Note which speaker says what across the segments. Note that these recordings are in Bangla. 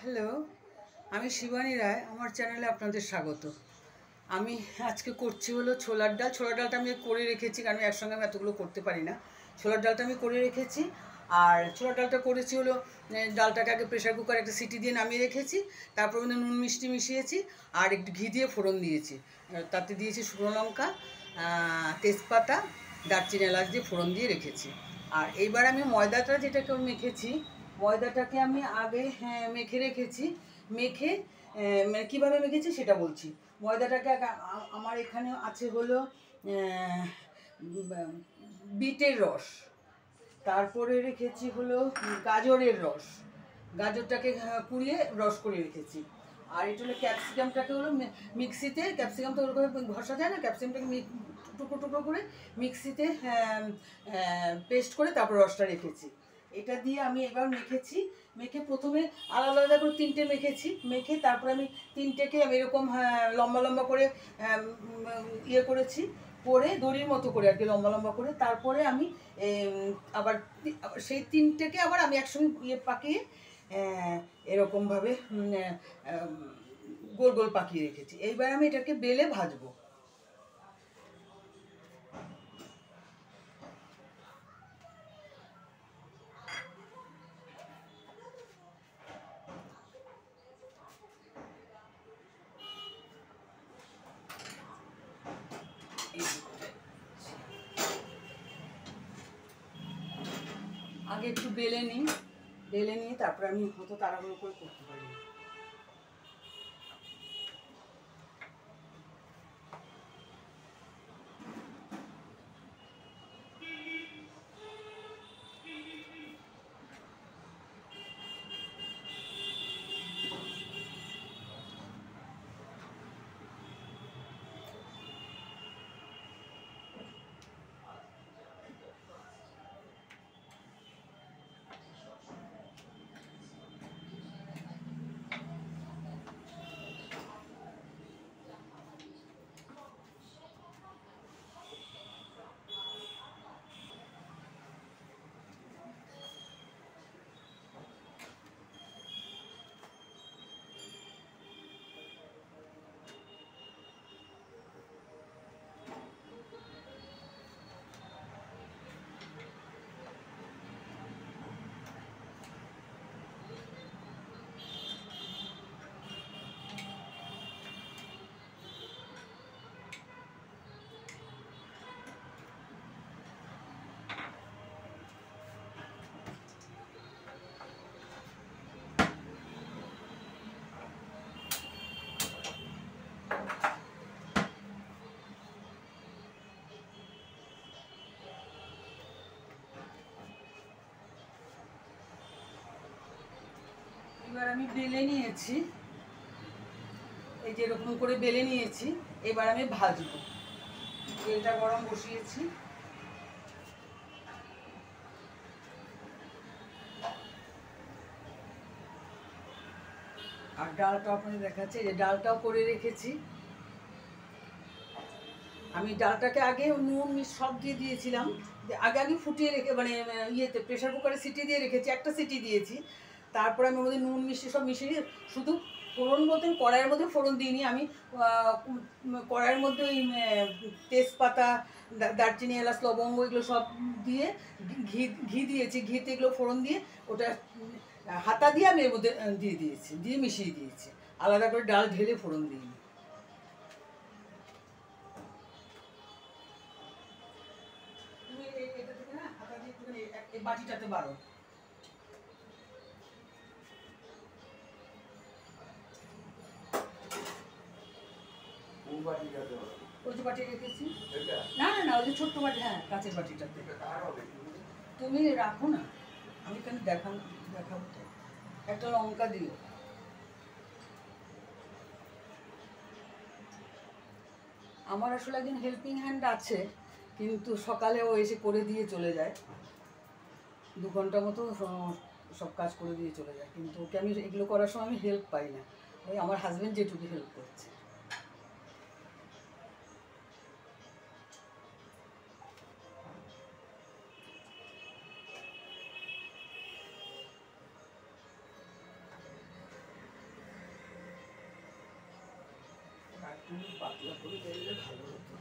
Speaker 1: হ্যালো, আমি শিবানী রায়। আমার চ্যানেলে আপনাদের স্বাগত। আমি আজকে করছি হলো ছোলার ডাল। ছোলার ডালটা আমি করে রেখেছি, কারণ একসঙ্গে আমি এতগুলো করতে পারি না। ছোলার ডালটা আমি করে রেখেছি। আর ছোলার ডালটা করেছি হলো, ডালটাকে আগে প্রেশার কুকারে একটা সিটি দিয়ে নামিয়ে রেখেছি। তারপর মধ্যে নুন মিষ্টি মিশিয়েছি আর একটু ঘি দিয়ে ফোড়ন দিয়েছি। তাতে দিয়েছি শুকনো লঙ্কা, তেজপাতা, দারচিনি, এলাচ দিয়ে ফোড়ন দিয়ে রেখেছি। আর এইবার আমি ময়দাটা যেটাকে মেখেছি, ময়দাটাকে আমি আগে মেখে রেখেছি। মেখে মানে কীভাবে মেখেছি সেটা বলছি। ময়দাটাকে আমার এখানে আছে হলো বিটের রস, তারপরে রেখেছি হলো গাজরের রস। গাজরটাকে কুড়িয়ে রস করে রেখেছি। আর এটা হলো ক্যাপসিকামটাকে হলো মিক্সিতে, ক্যাপসিকাম তো ওরকম ঘষা যায় না, ক্যাপসিকামটাকে টুকরো টুকরো করে মিক্সিতে পেস্ট করে তারপর রসটা রেখেছি। এটা দিয়ে আমি এবার মেখেছি। মেখে প্রথমে আলাদা আলাদা করে তিনটে মেখেছি। মেখে তারপরে আমি তিনটেকে আমি এরকম লম্বা লম্বা করে ইয়ে করেছি, করে দড়ির মতো করে আর কি লম্বা লম্বা করে। তারপরে আমি আবার সেই তিনটেকে আবার আমি একসঙ্গে ইয়ে পাকিয়ে এরকমভাবে গোল গোল পাকিয়ে রেখেছি। এইবার আমি এটাকে বেলে ভাজবো। আগে একটু বেলে নিই, বেলে নিয়ে তারপরে আমি হয়তো তাড়াহুড়ো করে করতে পারি। এবার আমি বেলে নিয়েছি, এই যে এরকম করে বেলে নিয়েছি। এবার আমি ভাজবো। তেলটা গরম বসিয়েছি। আর ডালটাও আপনাদের দেখাচ্ছে, যে ডালটাও করে রেখেছি। আমি ডালটাকে আগে নুন সব দিয়ে দিয়েছিলাম, আগে আগে ফুটিয়ে রেখে মানে ইয়েতে প্রেশার কুকারে সিটি দিয়ে রেখেছি, একটা সিটি দিয়েছি। তারপরে আমি ওর মধ্যে নুন মিষ্টি সব মিশিয়ে শুধু ফোড়ন বলতে কড়াইয়ের মধ্যে ফোড়ন দিইনি আমি। কড়াইয়ের মধ্যে ওই তেজপাতা, দারচিনি, এলাচ, লবঙ্গ এগুলো সব দিয়ে ঘি দিয়েছি। ঘিতে এগুলো ফোড়ন দিয়ে ওটা হাতা দিয়ে আমি এর মধ্যে দিয়ে দিয়েছি, দিয়ে মিশিয়ে দিয়েছি। আলাদা করে ডাল ঢেলে ফোড়ন দিইনি। বাটিটাতে বারো ওই যে বাটি রেখেছি। না না না, ওই যে ছোট্ট বাটি, হ্যাঁ কাঁচের বাটিটাতে। তুমি রাখো না, আমি কেন দেখাবো তো। একটা লঙ্কা দিও। আমার আসলে একজন হেল্পিং হ্যান্ড আছে, কিন্তু সকালে ও এসে করে দিয়ে চলে যায়। 2 ঘন্টা মতো সব কাজ করে দিয়ে চলে যায়, কিন্তু ওকে আমি এগুলো করার সময় আমি হেল্প পাই না। ওই আমার হাজব্যান্ড যেটুকু হেল্প করছে। পাতলা করে দিলে ভালো হতো।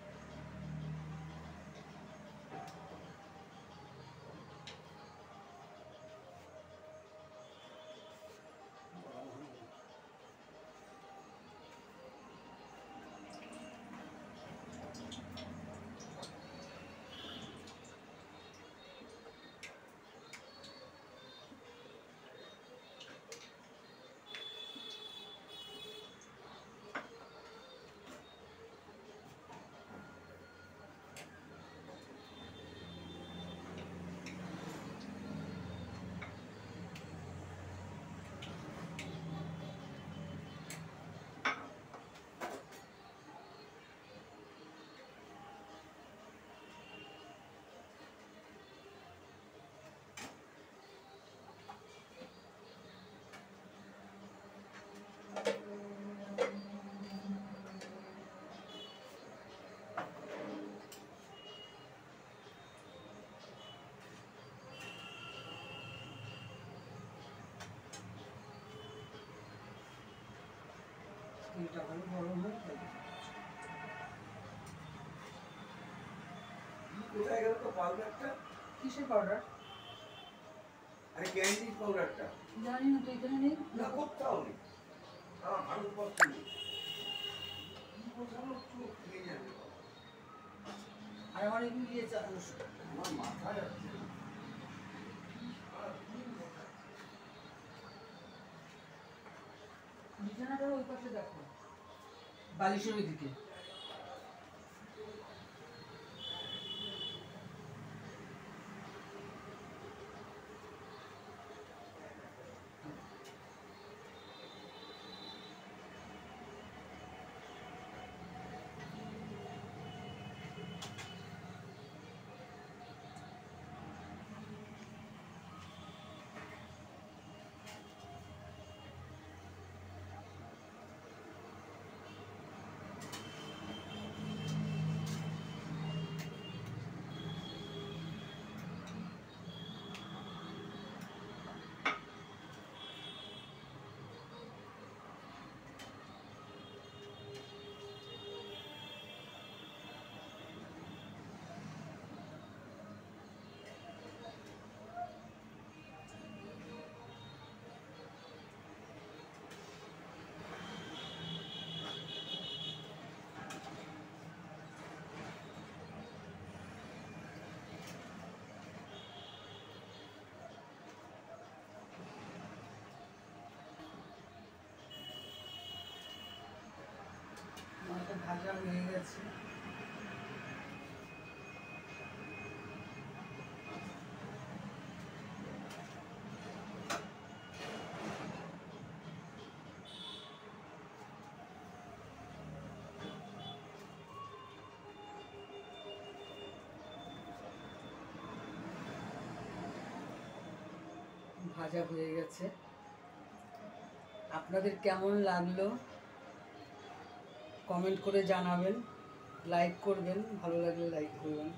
Speaker 1: তেলটা ভালো গরম হোক।
Speaker 2: কোথায় গেল তো পাউডারটা?
Speaker 1: কিসের পাউডার?
Speaker 2: আরে ক্যান্ডি পাউডারটা
Speaker 1: জানি না তো, এখানে নেই।
Speaker 2: না কোথাও নেই। ভালো পথ নেই, কোথাও একটু খেয়ে যাবে।
Speaker 1: আর আমার এগুলো দিয়ে
Speaker 2: আমার মাথা যাচ্ছে।
Speaker 1: বিছানাটার ওই পাশে দেখো, বালিশের ওই দিকে। মাথা ভাজা হয়ে গেছে। ভাজা হয়ে গেছে। আপনাদের কেমন লাগলো কমেন্ট করে জানাবেন, লাইক করবেন, ভালো লাগলে লাইক করবেন,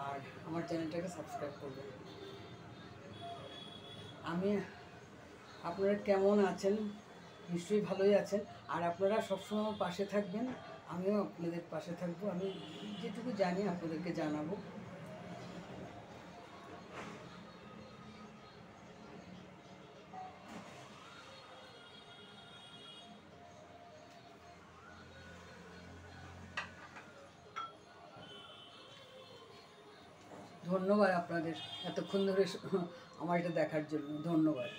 Speaker 1: আর আমার চ্যানেলটাকে সাবস্ক্রাইব করবেন। আপনারা কেমন আছেন? নিশ্চয়ই ভালোই আছেন। আর আপনারা সবসময় আমার পাশে থাকবেন, আমিও আপনাদের পাশে থাকবো। আমি যেটুকু জানি আপনাদেরকে জানাবো। ধন্যবাদ আপনাদের এতক্ষণ ধরে আমার এটা দেখার জন্য। ধন্যবাদ।